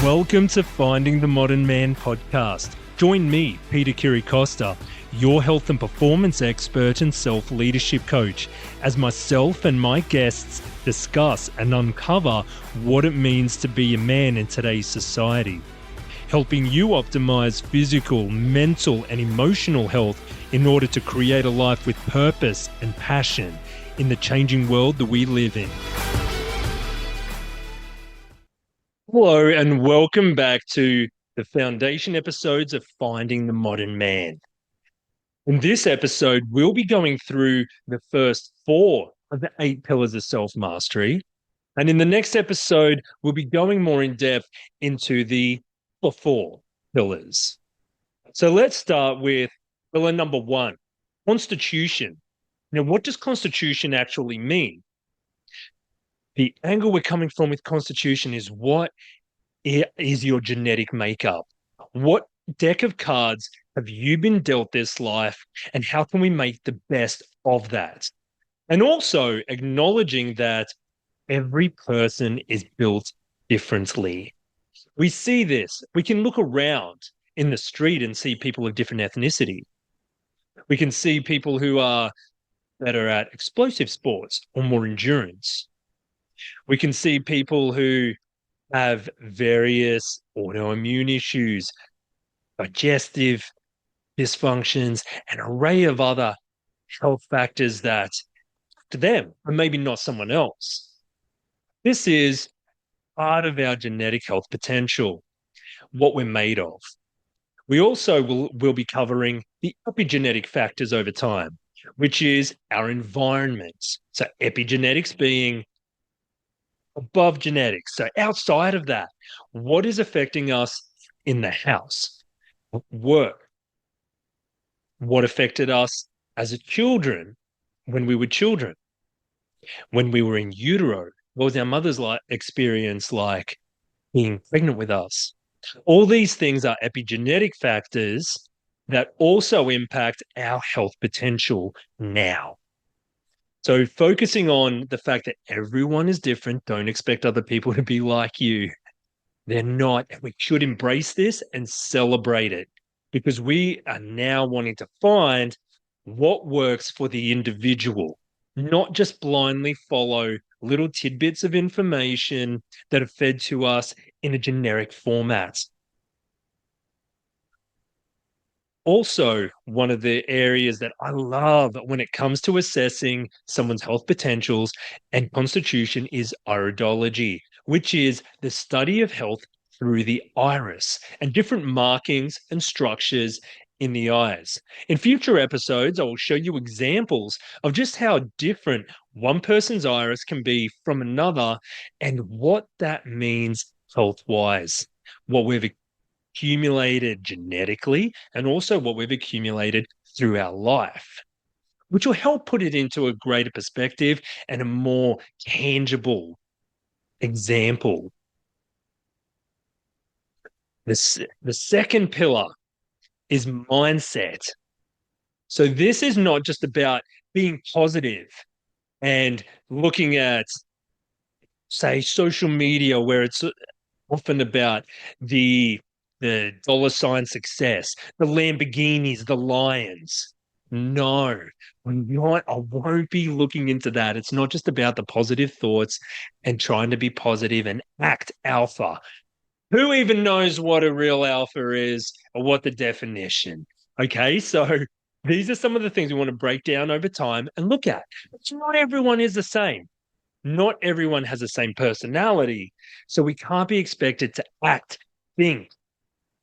Welcome to Finding the Modern Man podcast. Join me, Peter Kiricosta, your health and performance expert and self-leadership coach, as myself and my guests discuss and uncover what it means to be a man in today's society, helping you optimize physical, mental, and emotional health in order to create a life with purpose and passion in the changing world that we live in. Hello, and welcome back to the foundation episodes of Finding the Modern Man. In this episode, we'll be going through the first 4 of the 8 pillars of self-mastery. And in the next episode, we'll be going more in depth into the 4 pillars. So let's start with pillar number 1, constitution. Now, what does constitution actually mean? The angle we're coming from with constitution is what is your genetic makeup? What deck of cards have you been dealt this life, and how can we make the best of that? And also acknowledging that every person is built differently. We see this. We can look around in the street and see people of different ethnicity. We can see people who are better at explosive sports or more endurance. We can see people who have various autoimmune issues, digestive dysfunctions, an array of other health factors that to them, and maybe not someone else. This is part of our genetic health potential, what we're made of. We also will be covering the epigenetic factors over time, which is our environment. So epigenetics being above genetics. So outside of that, what is affecting us in the house, work, what affected us as children when we were children, when we were in utero, what was our mother's experience like being pregnant with us? All these things are epigenetic factors that also impact our health potential now. So focusing on the fact that everyone is different, don't expect other people to be like you. They're not. We should embrace this and celebrate it, because we are now wanting to find what works for the individual, not just blindly follow little tidbits of information that are fed to us in a generic format. Also, one of the areas that I love when it comes to assessing someone's health potentials and constitution is iridology, which is the study of health through the iris and different markings and structures in the eyes. In future episodes, I will show you examples of just how different one person's iris can be from another and what that means health-wise, what we've accumulated genetically, and also what we've accumulated through our life, which will help put it into a greater perspective and a more tangible example. The second pillar is mindset. So this is not just about being positive and looking at, say, social media, where it's often about the dollar sign success, the Lamborghinis, the lions. No, I won't be looking into that. It's not just about the positive thoughts and trying to be positive and act alpha. Who even knows what a real alpha is or what the definition? Okay, so these are some of the things we want to break down over time and look at. But not everyone is the same. Not everyone has the same personality. So we can't be expected to act, think,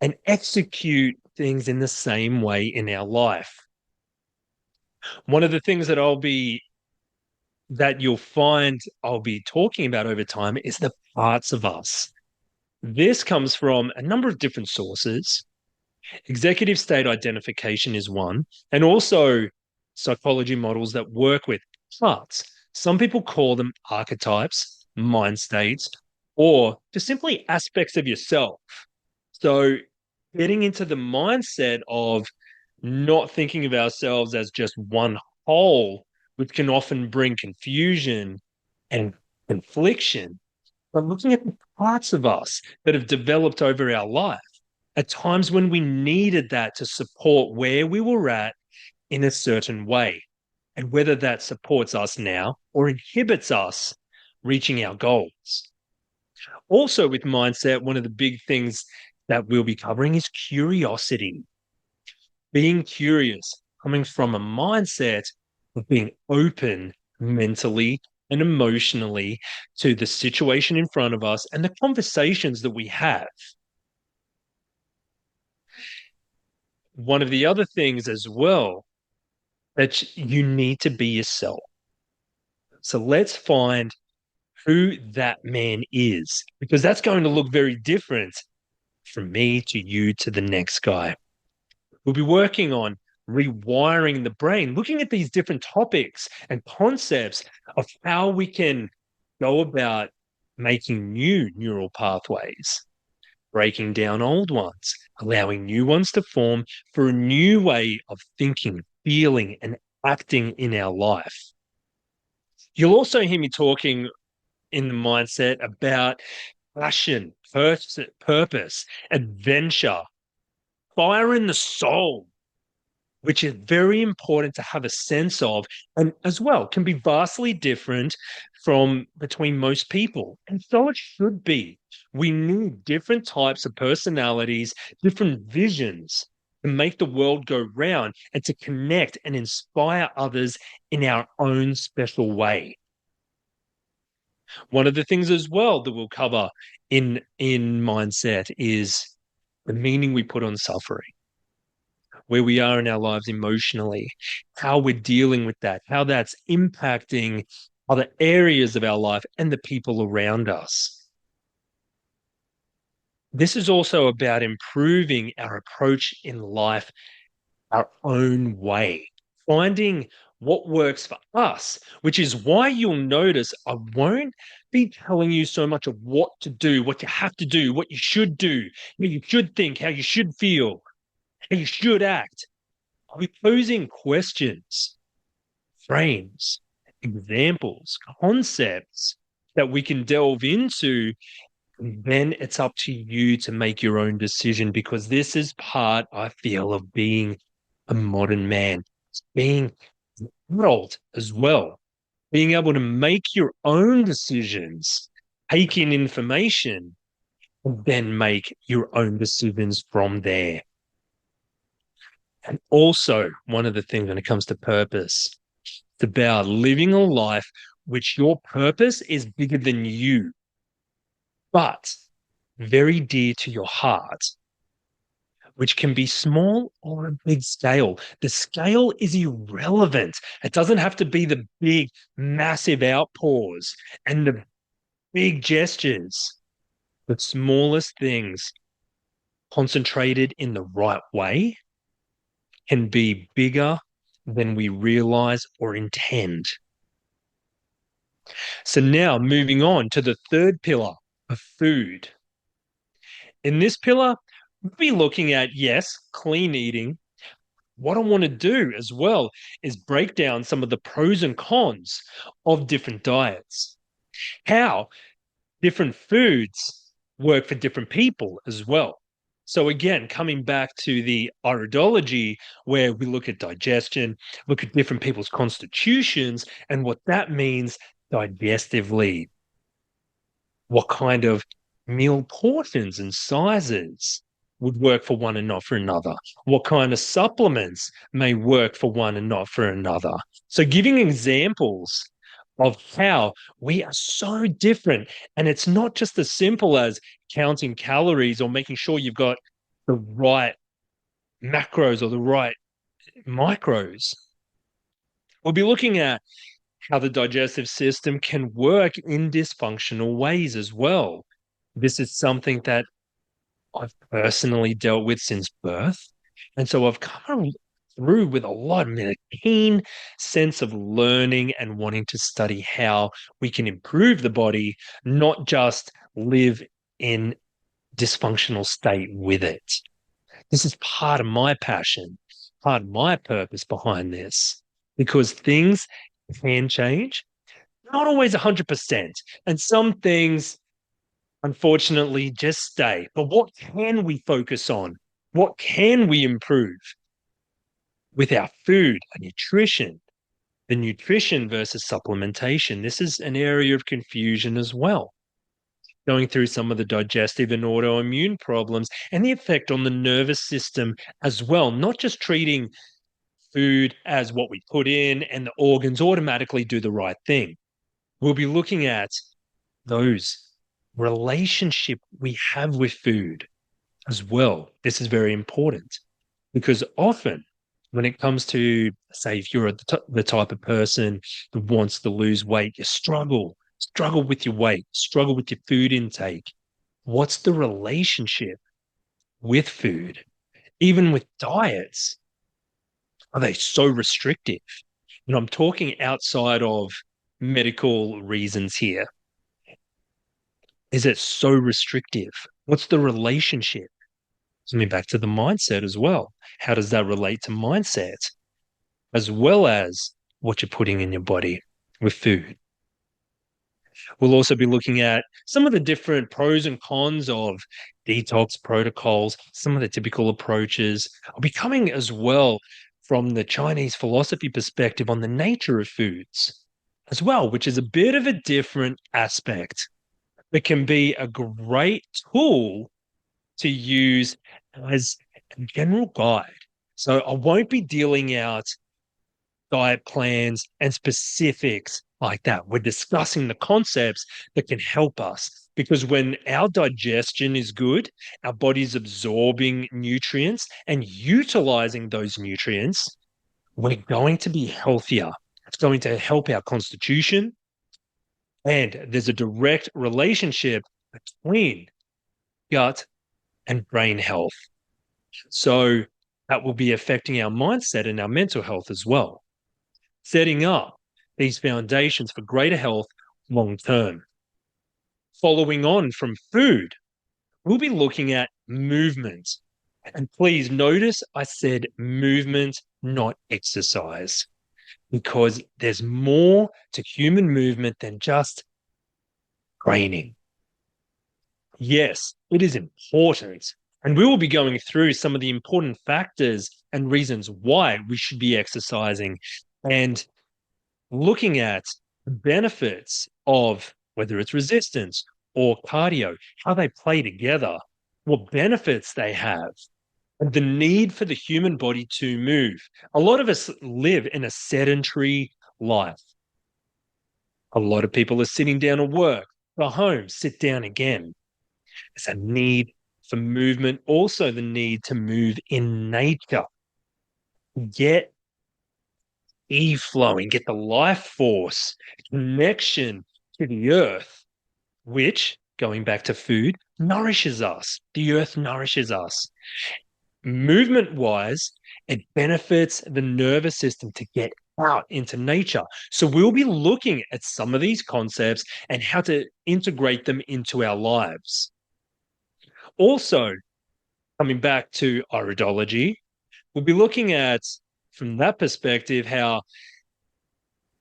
and execute things in the same way in our life. One of the things that you'll find I'll be talking about over time is the parts of us. This comes from a number of different sources. Executive state identification is one, and also psychology models that work with parts. Some people call them archetypes, mind states, or just simply aspects of yourself. So getting into the mindset of not thinking of ourselves as just one whole, which can often bring confusion and confliction, but looking at the parts of us that have developed over our life at times when we needed that to support where we were at in a certain way, and whether that supports us now or inhibits us reaching our goals. Also, with mindset, one of the big things that we'll be covering is curiosity. Being curious, coming from a mindset of being open mentally and emotionally to the situation in front of us and the conversations that we have. One of the other things as well, that you need to be yourself. So let's find who that man is, because that's going to look very different from me to you to the next guy. We'll be working on rewiring the brain, looking at these different topics and concepts of how we can go about making new neural pathways, breaking down old ones, allowing new ones to form for a new way of thinking, feeling, and acting in our life. You'll also hear me talking in the mindset about passion, purpose, adventure, fire in the soul, which is very important to have a sense of, and as well can be vastly different from between most people. And so it should be. We need different types of personalities, different visions to make the world go round and to connect and inspire others in our own special way. One of the things as well that we'll cover in mindset is the meaning we put on suffering, where we are in our lives emotionally, how we're dealing with that, how that's impacting other areas of our life and the people around us. This is also about improving our approach in life our own way, finding what works for us, which is why you'll notice I won't be telling you so much of what to do, what you have to do, what you should do, how you should think, how you should feel, how you should act. I'll be posing questions, frames, examples, concepts that we can delve into. And then it's up to you to make your own decision, because this is part, I feel, of being a modern man, being adult as well, being able to make your own decisions, take in information, and then make your own decisions from there. And also, one of the things when it comes to purpose, it's about living a life which your purpose is bigger than you, but very dear to your heart, which can be small or a big scale. The scale is irrelevant. It doesn't have to be the big, massive outpours and the big gestures. The smallest things concentrated in the right way can be bigger than we realize or intend. So now moving on to the third pillar of food. In this pillar, we'll be looking at, yes, clean eating. What I want to do as well is break down some of the pros and cons of different diets, how different foods work for different people as well. So again, coming back to the iridology, where we look at digestion, look at different people's constitutions and what that means digestively, what kind of meal portions and sizes would work for one and not for another, what kind of supplements may work for one and not for another. So giving examples of how we are so different. And it's not just as simple as counting calories or making sure you've got the right macros or the right micros. We'll be looking at how the digestive system can work in dysfunctional ways as well. This is something that I've personally dealt with since birth. And so I've come through with a lot, I mean, a keen sense of learning and wanting to study how we can improve the body, not just live in dysfunctional state with it. This is part of my passion, part of my purpose behind this, because things can change, not always 100%. And some things unfortunately just stay. But what can we focus on? What can we improve with our food, our nutrition? The nutrition versus supplementation. This is an area of confusion as well. Going through some of the digestive and autoimmune problems and the effect on the nervous system as well, not just treating food as what we put in and the organs automatically do the right thing. We'll be looking at those relationship we have with food as well. This is very important because often when it comes to, say, if you're the type of person that wants to lose weight, you struggle with your weight, struggle with your food intake. What's the relationship with food? Even with diets, are they so restrictive? And I'm talking outside of medical reasons here. Is it so restrictive? What's the relationship? Coming back to the mindset as well. How does that relate to mindset? As well as what you're putting in your body with food. We'll also be looking at some of the different pros and cons of detox protocols, some of the typical approaches. I'll be coming as well from the Chinese philosophy perspective on the nature of foods as well, which is a bit of a different aspect. It can be a great tool to use as a general guide. So I won't be dealing out diet plans and specifics like that. We're discussing the concepts that can help us because when our digestion is good, our body's absorbing nutrients and utilizing those nutrients, we're going to be healthier. It's going to help our constitution. And there's a direct relationship between gut and brain health. So that will be affecting our mindset and our mental health as well, setting up these foundations for greater health long term. Following on from food, we'll be looking at movement. And please notice I said movement, not exercise, because there's more to human movement than just training. Yes, it is important. And we will be going through some of the important factors and reasons why we should be exercising and looking at the benefits of whether it's resistance or cardio, how they play together, what benefits they have, and the need for the human body to move. A lot of us live in a sedentary life. A lot of people are sitting down at work, go home, sit down again. There's a need for movement, also the need to move in nature. Get flowing, get the life force connection to the earth, which, going back to food, nourishes us. The earth nourishes us. Movement wise, it benefits the nervous system to get out into nature. So we'll be looking at some of these concepts and how to integrate them into our lives. Also, coming back to iridology, we'll be looking at, from that perspective, how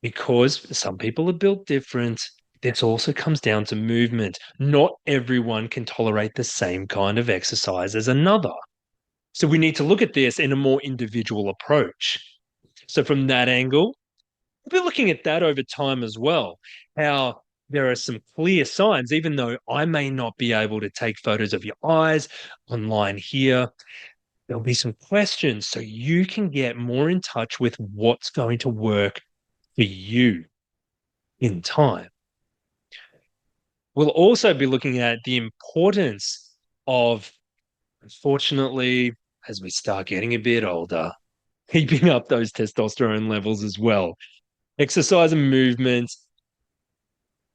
because some people are built different, this also comes down to movement. Not everyone can tolerate the same kind of exercise as another. So we need to look at this in a more individual approach. So from that angle, we'll be looking at that over time as well, how there are some clear signs, even though I may not be able to take photos of your eyes online here, there'll be some questions so you can get more in touch with what's going to work for you in time. We'll also be looking at the importance of, unfortunately, as we start getting a bit older, keeping up those testosterone levels as well. Exercise and movement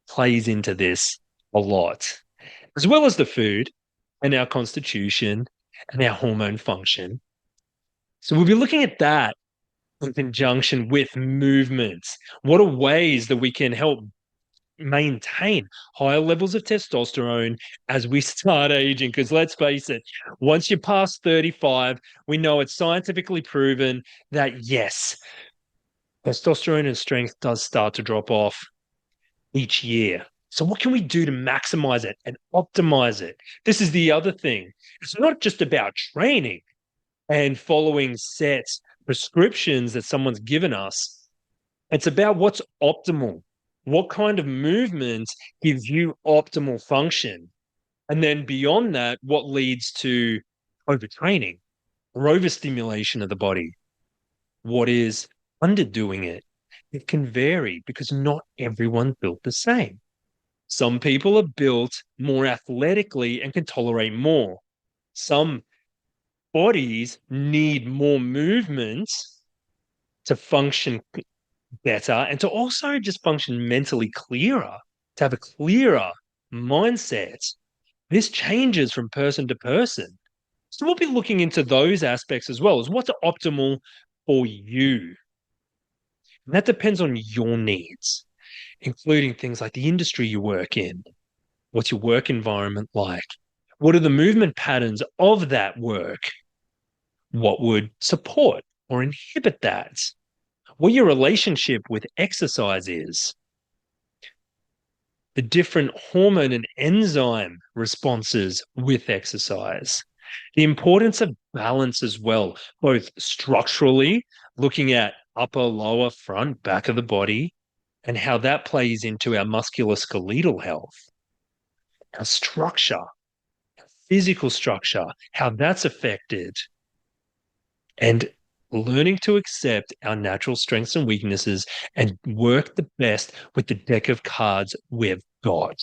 plays into this a lot, as well as the food and our constitution and our hormone function. So we'll be looking at that in conjunction with movements. What are ways that we can help maintain higher levels of testosterone as we start aging? Because let's face it, once you're past 35, we know it's scientifically proven that yes, testosterone and strength does start to drop off each year. So what can we do to maximize it and optimize it? This is the other thing. It's not just about training and following set prescriptions that someone's given us. It's about what's optimal. What kind of movement gives you optimal function? And then beyond that, what leads to overtraining or overstimulation of the body? What is underdoing it? It can vary because not everyone's built the same. Some people are built more athletically and can tolerate more. Some bodies need more movement to function better and to also just function mentally clearer, to have a clearer mindset. This changes from person to person. So we'll be looking into those aspects as well as what's optimal for you. And that depends on your needs, including things like the industry you work in. What's your work environment like? What are the movement patterns of that work? What would support or inhibit that? What your relationship with exercise is? The different hormone and enzyme responses with exercise. The importance of balance as well, both structurally, looking at upper, lower, front, back of the body, and how that plays into our musculoskeletal health, our structure, our physical structure, how that's affected, and learning to accept our natural strengths and weaknesses and work the best with the deck of cards we've got.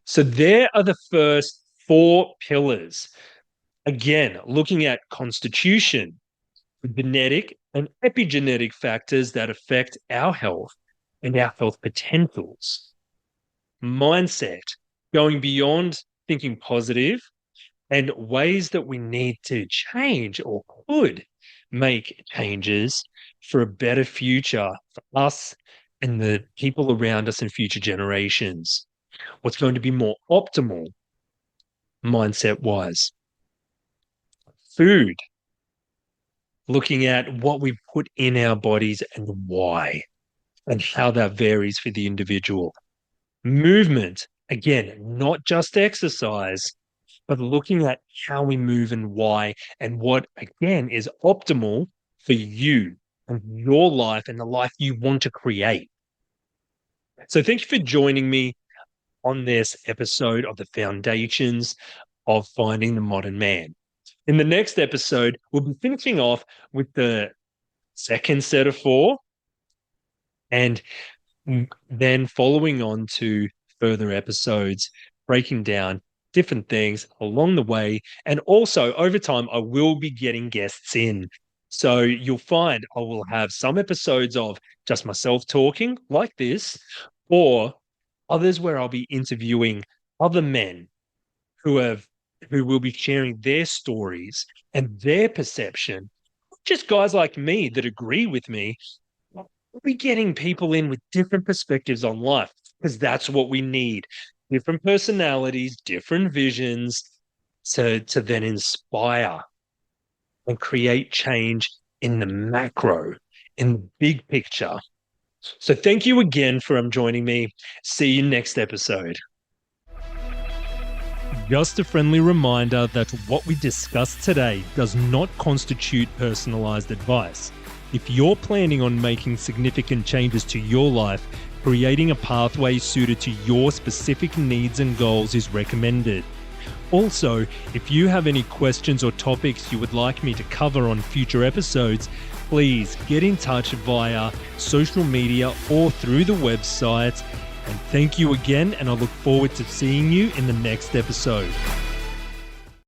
So there are the first 4 pillars. Again, looking at constitution, genetic and epigenetic factors that affect our health and our health potentials. Mindset, going beyond thinking positive and ways that we need to change or could make changes for a better future for us and the people around us and future generations. What's going to be more optimal mindset-wise? Food, looking at what we put in our bodies and why, and how that varies for the individual. Movement, again, not just exercise, but looking at how we move and why, and what, again, is optimal for you and your life and the life you want to create. So thank you for joining me on this episode of the Foundations of Finding the Modern Man. In the next episode, we'll be finishing off with the second set of 4, and then following on to further episodes, breaking down different things along the way. And also over time, I will be getting guests in. So you'll find I will have some episodes of just myself talking like this, or others where I'll be interviewing other men who will be sharing their stories and their perception. Just guys like me that agree with me. We'll be getting people in with different perspectives on life, because that's what we need. Different personalities, different visions to then inspire and create change in the macro, in the big picture. So thank you again for joining me. See you next episode. Just a friendly reminder that what we discussed today does not constitute personalized advice. If you're planning on making significant changes to your life, creating a pathway suited to your specific needs and goals is recommended. Also, if you have any questions or topics you would like me to cover on future episodes, please get in touch via social media or through the website. And thank you again, and I look forward to seeing you in the next episode.